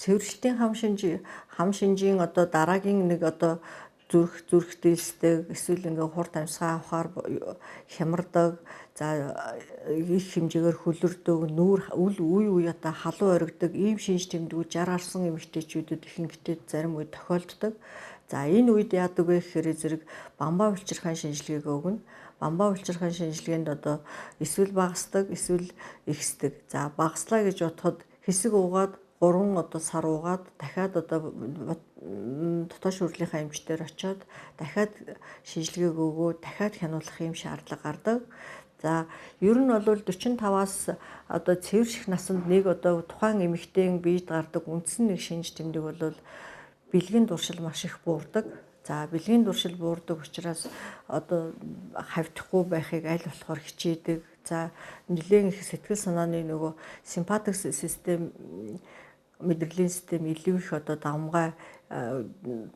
цэвэрлэлтийн хам шинжийн одоо дараагийн нэг одоо зүрх дээлсдэг эсвэл ингээ хурд амьсгаа авахаар хямардаг, за их хэмжээгээр хөлөрдөг, нүүр үе одоо халуун оргидог ийм шинж тэмдгүүд 60 гарсан эмэгтэйчүүдэд ихэнхдээ зарим үед тохиолддог. За энэ үед яадаг вэ гэхээр зэрэг бамбаа улчирхайн шинжилгээг өгнө. Бамбаа улчирхайн шинжилгээнд одоо эсвэл багасдаг, эсвэл ихсдэг. За багаслаа гэж бодоход хэсэг уугаад 3 одоо сар уугаад дахиад одоо дотоод шүүрлийнхаа эмчтэр очиод дахиад шинжилгээг өгөө дахиад хянуулах юм шаардлага гардаг. За ер нь бол 45-аас одоо цэвэрших насанд нэг одоо тухайн эмэгтэйн биед гардаг үндсэн нэг шинж тэмдэг бол бэлгийн дуршил маш их буурдаг. За бэлгийн дуршил буурдаг учраас одоо хавьдахгүй байхыг аль болохоор хичээдэг. За нэлээд их сэтгэл санааны нөгөө симпатик систем, мэдрэлийн систем илүү их одоо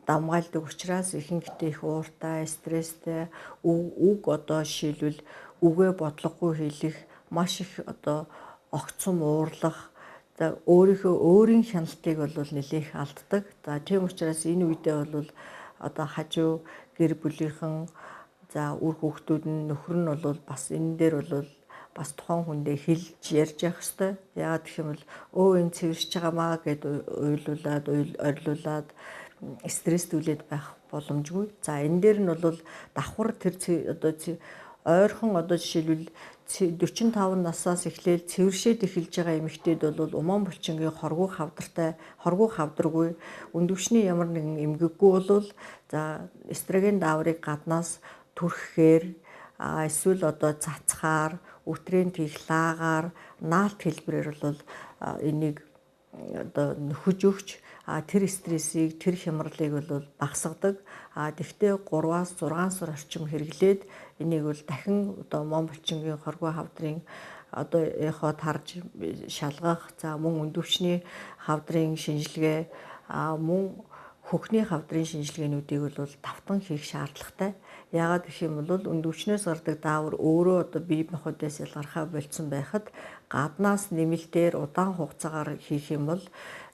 давмгайлдаг учраас ихэнхдээ их ууртай, стресстэй, үг одоо жишээлбэл үгээ бодлогогүй хэлэх, маш их одоо огцом уурлах, за өөрийн хяналтыг бол нэлээх алддаг. За тийм учраас энэ үедээ бол одоо хажуу гэр бүлийнхэн, за үр хүүхдүүд нь, нөхөр нь бол бас энэ дээр бол бас тухайн хүндээ хэлж ярьж явах хэрэгтэй. Яагаад гэх юм бол энэ цэвэрч байгаамаа гэд ойрлуулад стресстүүлээд байх боломжгүй. За энэ дээр нь бол давхар тэр одоо ойрхон одоо жишээлбэл 45 насаас эхлээл цэвэршээд эхэлж байгаа эмэгтэйд бол умаан булчингийн хоргүй хавдргүй, өндөвчний ямар нэгэн эмгэггүй бол за эстроген дааврыг гаднаас түрхэхээр, эсвэл одоо цацхаар, өтрийн тихлаагаар, наалт хэлбэрээр бол энийг одоо нөхөж өгч тэр стрессийг, тэр хямралыг бол багасгадаг. Тэгвэл 3-аас 6 сар орчим хэрэглээд энийг бол дахин одоо умаан булчингийн хоргүй хавдрын одоо эход харж шалгах, за мөн өндөвчний хавдрын шинжилгээ, мөн хөхний хавдрын шинжилгээнүүдийг бол давтан хийх шаардлагатай. Яагаад гэх юм бол өндөвчнөөс гардаг даавар өөрөө одоо бие махбодоос ялгархаа болцсон байхад гаднаас нэмэлтээр удаан хугацаагаар хийх юм бол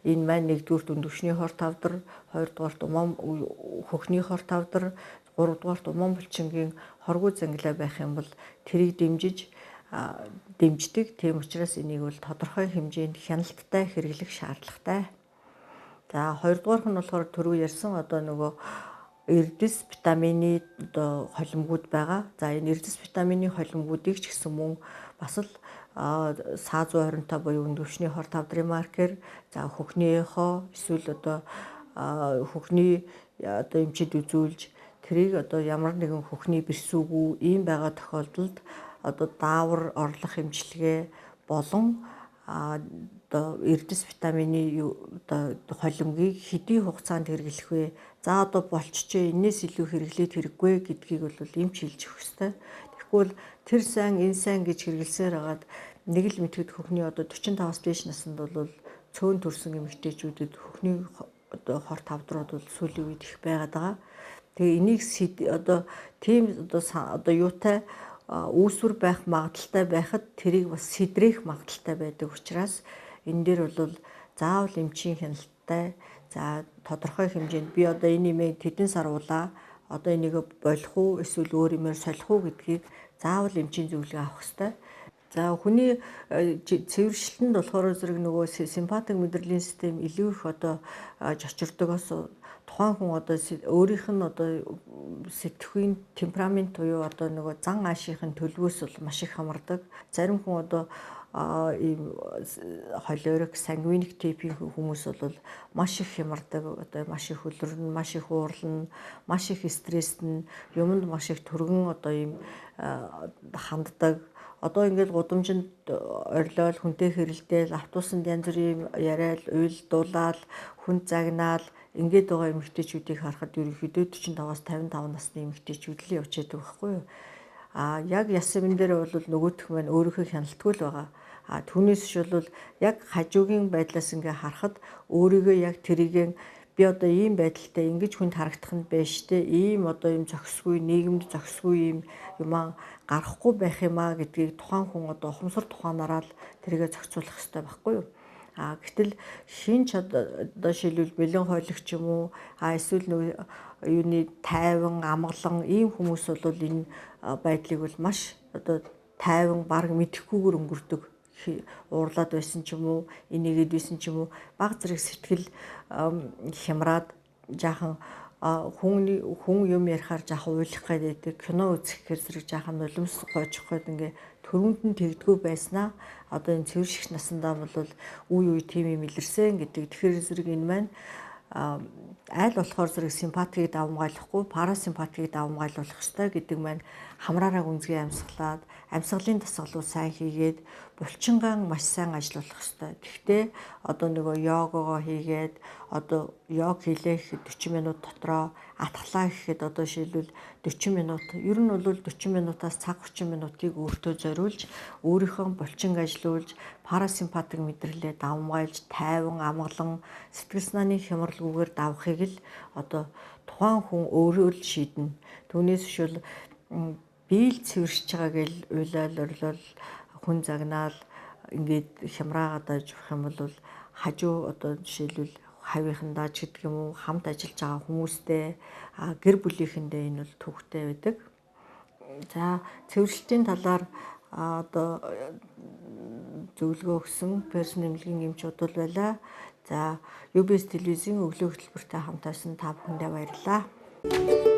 энэ маань нэгдүгürt өндөвчний хорт хавдар, хоёрдугаарт хөхний хорт хавдар, гуравдугаарт умаан булчингийн хоргүй зангилаа байх юм бол тэрийг дэмждэг. Тийм учраас энийг бол тодорхой хэмжээнд хяналттай хэрэглэх шаардлагатай. За хоёрдугаарх нь болохоор түрүү ярьсан одоо нөгөө эрдэс витамины одоо холимгууд байгаа. За энэ эрдэс витамины холимгуудыг ч гэсэн мөн бас л СА125 буюу өндөвчний хорт хавдрын маркер, за хөхний эхо, эсвэл одоо хөхний одоо эмчид үзүүлж тэрийг одоо ямар нэгэн хөхний бэрсүүгүй ийм байгаа тохиолдолд одоо даавар орлох эмчилгээ болон одоо эрдэс витамины одоо холимгийг хэдийн хугацаанд хэрэглэх вэ? За одоо болчихжээ, энээс илүү хэрэглээд хэрэггүй гэдгийг бол эмч хэлж өгөх ёстой. Тэгвэл тэр сайн, энэ сайн гэж хэрэглсээр хагаад нэг л мэдхэд хөхний одоо 45-аас дээш наснд бол цөөн төрсөн эмэгтэйчүүдэд хөхний одоо хорт хавдрууд бол сүүлийн үед их байгаад байгаа. Тэгээ энийг одоо тийм одоо юутай үүсвэр байх магадaltaй байхад тэрийг бас сэдрээх магадaltaй байдаг учраас энэ дээр бол заавал эмчийн хяналттай, за тодорхой хэмжээнд би одоо энэ нэмийг тэдэн сар уулаа, одоо энийг болох уу эсвэл өөр юмээр солих уу гэдгийг заавал эмчийн зөвлөгөө авах ёстой. За хүний цэвэршилтэнд болохоор зэрэг нөгөө симпатик мэдрэлийн систем илүү их одоо жочирдогоос тухайн хүн одоо өөрийнх нь одоо сэтгхийн темперамент буюу одоо нөгөө зан аашийн төлөвөөс бол маш их хамардаг. Зарим хүн одоо ийм холерик, сангвиник типийн хүмүүс бол маш их хямардаг, одоо маш их хөлөрнө, маш их уурлна, маш их стресстэн, юмд маш их түргэн одоо ийм ханддаг. Одоо ингээд гудамжинд орилол, хүнтэй хэрэлдээл, автобусанд янз бүрийн яриад, уйлдуулаад, хүн загнаал ингээд байгаа эмэгтэйчүүдийг харахад ерөнхийдөө 45-аас 55 насны эмэгтэйчүүд л явж байдаг байхгүй юу? Яг ясвэн дээр бол нөгөөх маань өөрийнхөө хяналтгүй л байгаа. Түүнээс ч бол яг хажуугийн байдлаас ингээ харахад өөрийгөө яг тэрийг би одоо ийм байдалтай ингэж хүнд харагдах нь байж тээ, ийм одоо ийм зохисгүй, нийгэмд зохисгүй ийм юмаа гарахгүй байх юмаа гэдгийг тухайн хүн одоо ухамсар тухаанаараа л тэрийгэ зохицуулах хэрэгтэй байхгүй юу? Гэтэл шинж одоо шилбэл бэлэн хойлогч юм уу эсвэл юуны тайван амгалан ийм хүмүүс бол энэ байдлыг бол маш одоо тайван баг мэдэхгүйгээр өнгөрдөг уурлаад байсан ч юм уу энийгээд байсан ч юм уу баг зэрэг сэтгэл хямраад жаахан хүн юм ярихаар жаахан уйлах гэдэг кино үзэх гэхээр зэрэг жаахан нулимс гойчих гээд ингээ төрөнд нь тэгдэггүй байснаа одоо энэ цэвэр шигч насандаа бол үе тийм юм илэрсэн гэдэг. Тэгэхээр зэрэг энэ маань аль болохоор зэрэг симпатийг давамгайлахгүй парасимпатийг давамгайлуулах ёстой гэдэг маань хамраараа гүнзгий амьсгалаад амьсгалын дасгалуу сайн хийгээд булчингаан маш сайн ажиллах ёстой. Гэхдээ одоо нөгөө йогогоо хийгээд одоо йог хийлээ гэхэд 40 минут дотроо атгалаа гэхэд одоо жишээлбэл 40 минут ер нь бол 40 минутаас цаг 30 минутыг өөртөө зориулж өөрийнхөө булчин ажиллуулж парасимпатик мэдрэлээ давмгайлж тайван амгалан сэтгэл санааны хямралгүйгээр давахыг л одоо тухайн хүн өөрөө л шийднэ. Түүнээс бишвэл бие л цэвэршиж байгаа гэл уйлал орлол хүн загнаал ингээд хямраагаад ажих юм бол хажуу одоо жишээлбэл хавийнхандаа ч гэдэг юм уу хамт ажиллаж байгаа хүмүүстэй гэр бүлийнхэндээ энэ бол төвхтэй байдаг. За цэвэршилтийн талаар одоо зөвлөгөө өгсөн персон эмнэлгийн эмчүүд бол байлаа. За UBS телевизийн өглөө хөтөлбөртэй хамт байсан та бүхэндээ баярлалаа.